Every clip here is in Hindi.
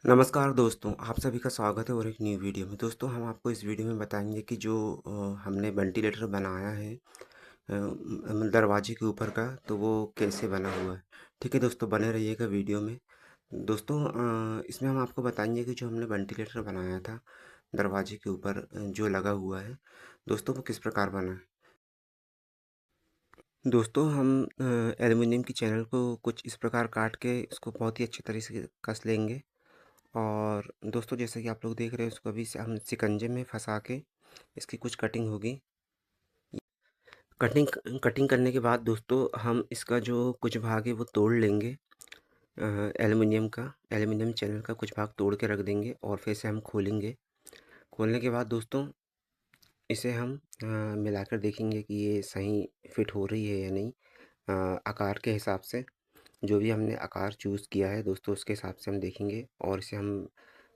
नमस्कार दोस्तों, आप सभी का स्वागत है और एक न्यू वीडियो में। दोस्तों हम आपको इस वीडियो में बताएंगे कि जो हमने वेंटिलेटर बनाया है दरवाजे के ऊपर का, तो वो कैसे बना हुआ है। ठीक है दोस्तों, बने रहिएगा वीडियो में। दोस्तों इसमें हम आपको बताएंगे कि जो हमने वेंटिलेटर बनाया था दरवाजे के ऊपर जो लगा हुआ है, दोस्तों वो किस प्रकार बना है। दोस्तों हम एल्युमिनियम की चैनल को कुछ इस प्रकार काट के इसको बहुत ही अच्छे तरीके से कस लेंगे। और दोस्तों जैसे कि आप लोग देख रहे हैं, इसको अभी से हम शिकंजे में फंसा के इसकी कुछ कटिंग होगी। कटिंग कटिंग करने के बाद दोस्तों हम इसका जो कुछ भाग है वो तोड़ लेंगे। एल्युमिनियम चैनल का कुछ भाग तोड़ के रख देंगे और फिर से हम खोलेंगे। खोलने के बाद दोस्तों इसे हम मिलाकर देखेंगे कि ये सही फिट हो रही है या नहीं। आकार के हिसाब से जो भी हमने आकार चूज़ किया है दोस्तों, उसके हिसाब से हम देखेंगे और इसे हम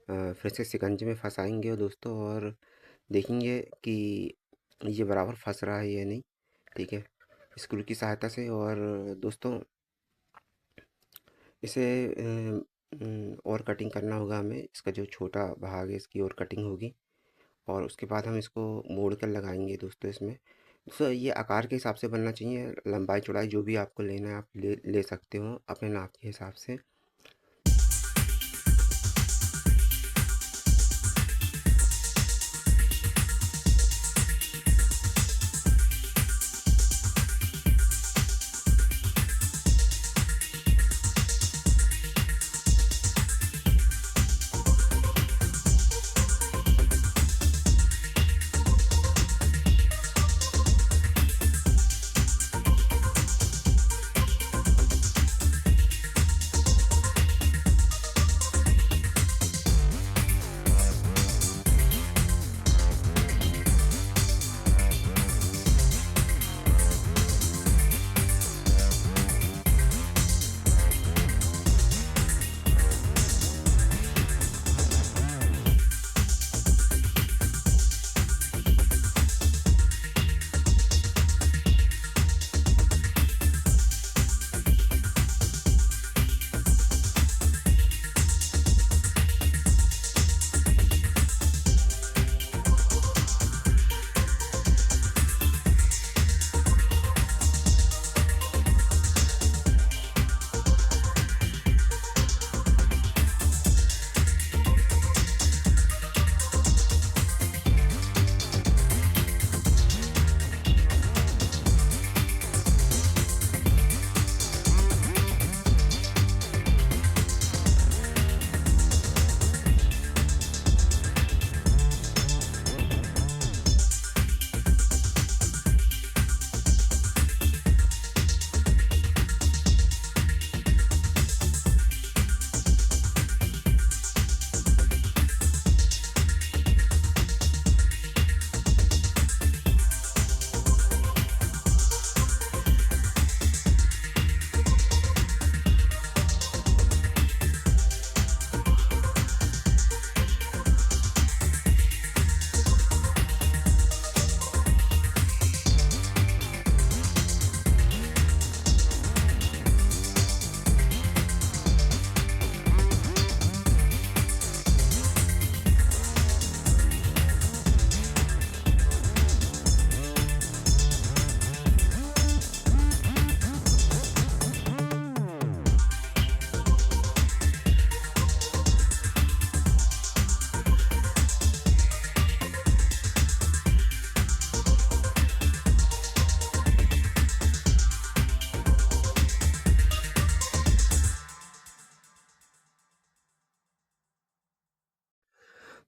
फिर से शिकंजे में फंसाएंगे दोस्तों, और देखेंगे कि ये बराबर फंस रहा है या नहीं। ठीक है, स्क्रू की सहायता से। और दोस्तों इसे और कटिंग करना होगा हमें। इसका जो छोटा भाग है इसकी और कटिंग होगी और उसके बाद हम इसको मोड़ कर लगाएंगे दोस्तों। इसमें दोस्तों ये आकार के हिसाब से बनना चाहिए। लंबाई चौड़ाई जो भी आपको लेना है आप ले सकते हो अपने नाप के हिसाब से।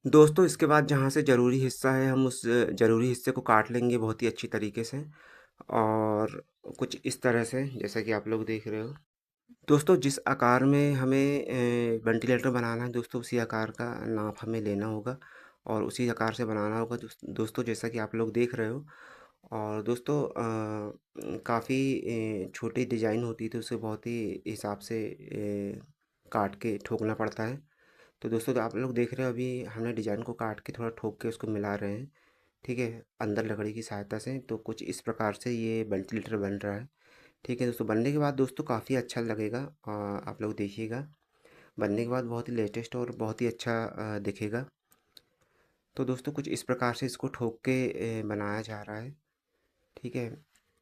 दोस्तों इसके बाद जहाँ से ज़रूरी हिस्सा है हम उस ज़रूरी हिस्से को काट लेंगे बहुत ही अच्छी तरीके से, और कुछ इस तरह से जैसा कि आप लोग देख रहे हो। दोस्तों जिस आकार में हमें वेंटिलेटर बनाना है दोस्तों, उसी आकार का नाप हमें लेना होगा और उसी आकार से बनाना होगा दोस्तों, जैसा कि आप लोग देख रहे हो। और दोस्तों काफ़ी छोटी डिज़ाइन होती है तो उसे बहुत ही हिसाब से काट के ठोकना पड़ता है। तो दोस्तों आप लोग देख रहे हो, अभी हमने डिज़ाइन को काट के थोड़ा ठोक के उसको मिला रहे हैं। ठीक है, अंदर लकड़ी की सहायता से। तो कुछ इस प्रकार से ये वेंटिलेटर बन रहा है। ठीक है दोस्तों, बनने के बाद दोस्तों काफ़ी अच्छा लगेगा, आप लोग देखिएगा। बनने के बाद बहुत ही लेटेस्ट और बहुत ही अच्छा दिखेगा। तो दोस्तों कुछ इस प्रकार से इसको ठोक के बनाया जा रहा है, ठीक है।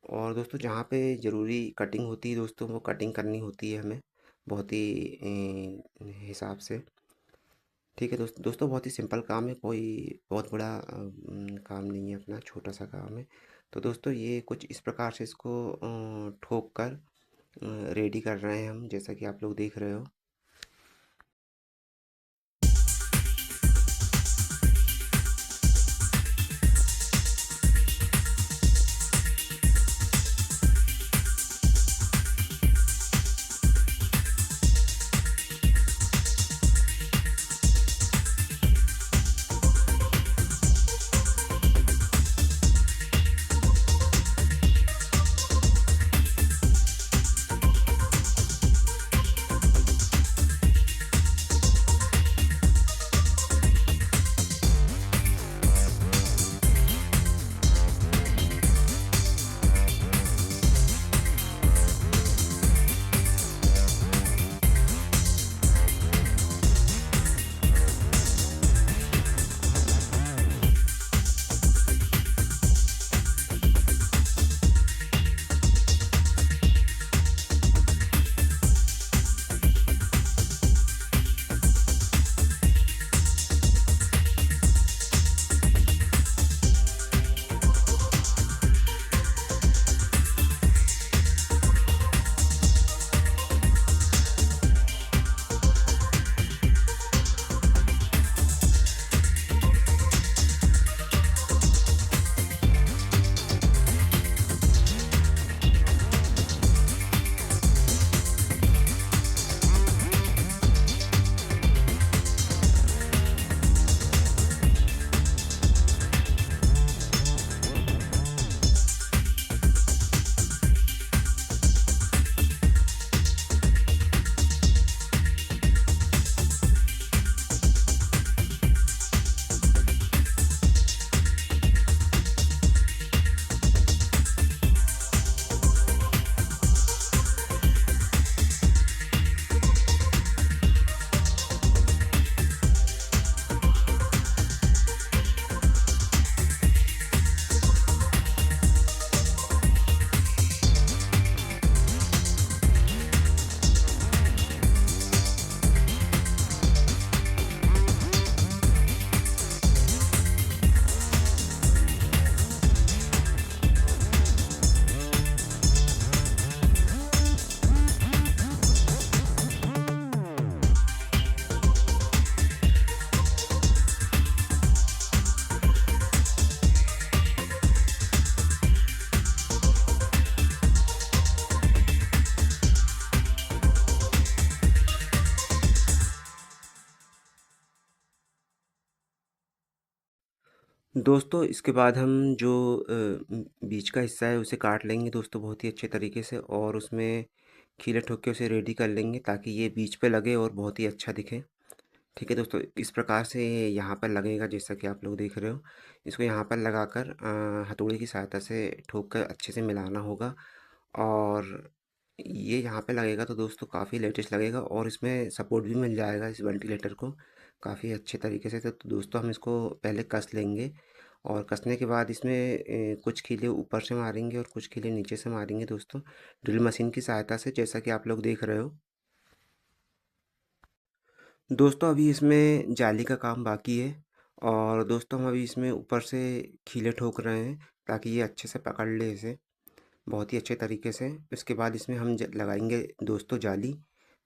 और दोस्तों जहाँ पे ज़रूरी कटिंग होती है दोस्तों, वो कटिंग करनी होती है हमें बहुत ही हिसाब से, ठीक है। दोस्तों बहुत ही सिंपल काम है, कोई बहुत बड़ा काम नहीं है, अपना छोटा सा काम है। तो दोस्तों ये कुछ इस प्रकार से इसको ठोक कर रेडी कर रहे हैं हम, जैसा कि आप लोग देख रहे हो। दोस्तों इसके बाद हम जो बीच का हिस्सा है उसे काट लेंगे दोस्तों बहुत ही अच्छे तरीके से, और उसमें खीले ठोक के उसे रेडी कर लेंगे ताकि ये बीच पे लगे और बहुत ही अच्छा दिखे, ठीक है दोस्तों। इस प्रकार से यहाँ पर लगेगा जैसा कि आप लोग देख रहे हो। इसको यहाँ पर लगाकर हथौड़ी की सहायता से ठोक कर अच्छे से मिलाना होगा, और ये यहाँ पे लगेगा तो दोस्तों काफ़ी लेटेस्ट लगेगा, और इसमें सपोर्ट भी मिल जाएगा इस वेंटिलेटर को काफ़ी अच्छे तरीके से। तो दोस्तों हम इसको पहले कस लेंगे, और कसने के बाद इसमें कुछ कीले ऊपर से मारेंगे और कुछ कीले नीचे से मारेंगे दोस्तों, ड्रिल मशीन की सहायता से, जैसा कि आप लोग देख रहे हो। दोस्तों अभी इसमें जाली का काम बाकी है, और दोस्तों हम अभी इसमें ऊपर से खीले ठोक रहे हैं ताकि ये अच्छे से पकड़ ले इसे बहुत ही अच्छे तरीके से। इसके बाद इसमें हम लगाएंगे दोस्तों जाली।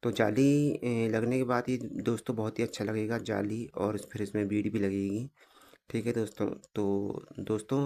तो जाली लगने के बाद ये दोस्तों बहुत ही अच्छा लगेगा जाली, और फिर इसमें बीड भी लगेगी, ठीक है दोस्तों। तो दोस्तों